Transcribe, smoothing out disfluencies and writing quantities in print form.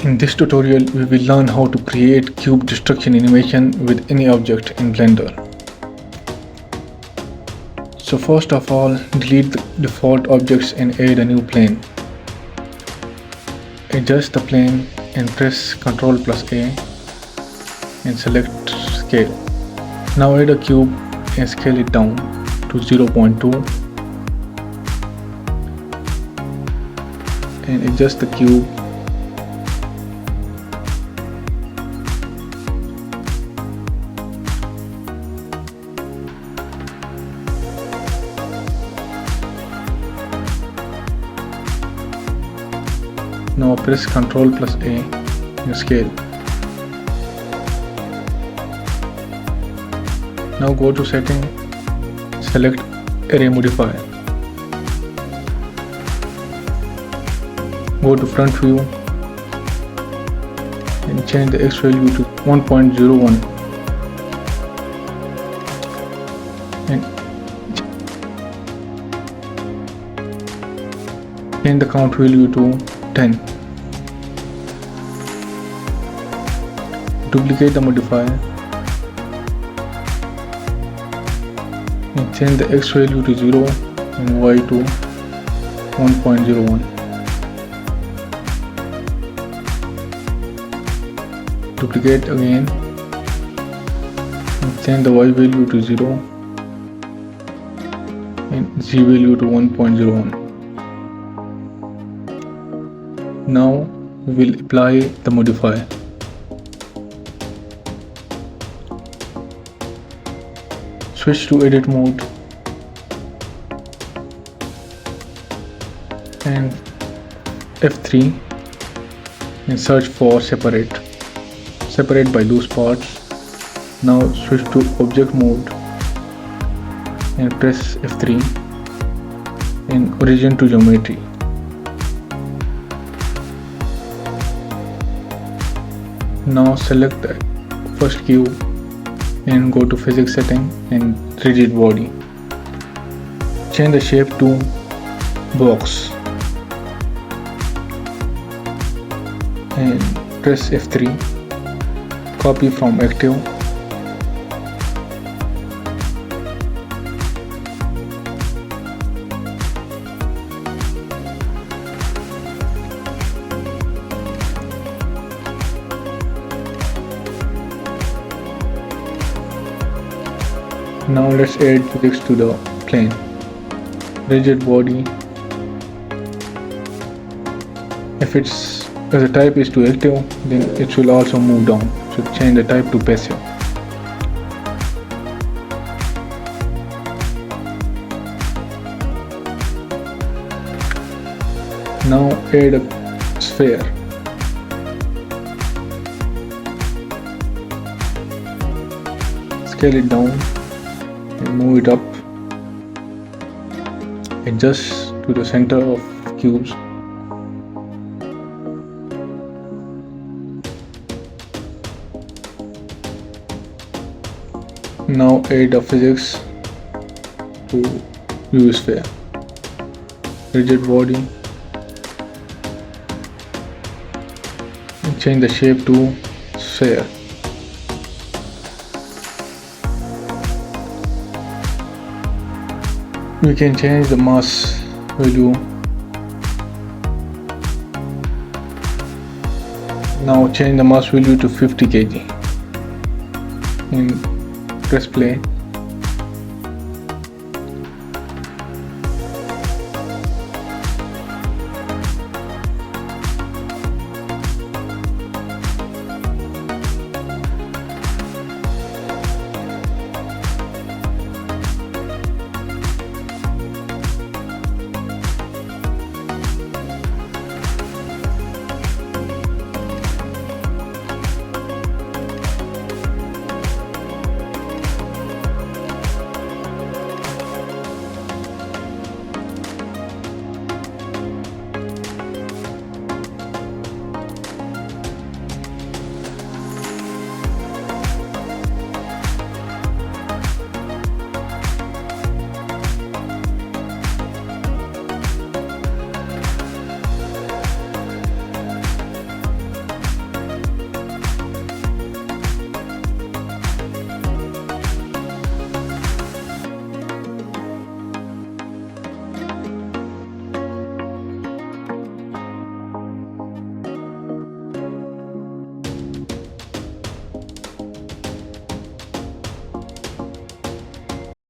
In this tutorial, we will learn how to create cube destruction animation with any object in Blender. So first of all, delete the default objects and add a new plane. Adjust the plane and press Ctrl+A and select scale. Now add a cube and scale it down to 0.2 and adjust the cube. Now press Ctrl+A and scale. Now go to setting, select array modifier. Go to front view and change the X value to 1.01 and change the count value to 10. Duplicate the modifier and change the X value to 0 and Y to 1.01. Duplicate again and change the Y value to 0 and Z value to 1.01. Now we will apply the modifier. Switch to edit mode and F3 and search for separate by those parts. Now switch to object mode and press F3 and origin to geometry. Now select the first cube and go to physics setting and rigid body. Change the shape to box and press F3. Copy from active. Now let's add physics to the plane. Rigid body. If the type is to active, then it will also move down. So change the type to passive. Now add a sphere. Scale it down and move it up. Adjust to the center of cubes. Now add a physics to view sphere. Rigid body. And change the shape to sphere. We can change the mass value. Now change the mass value to 50 kg and press play.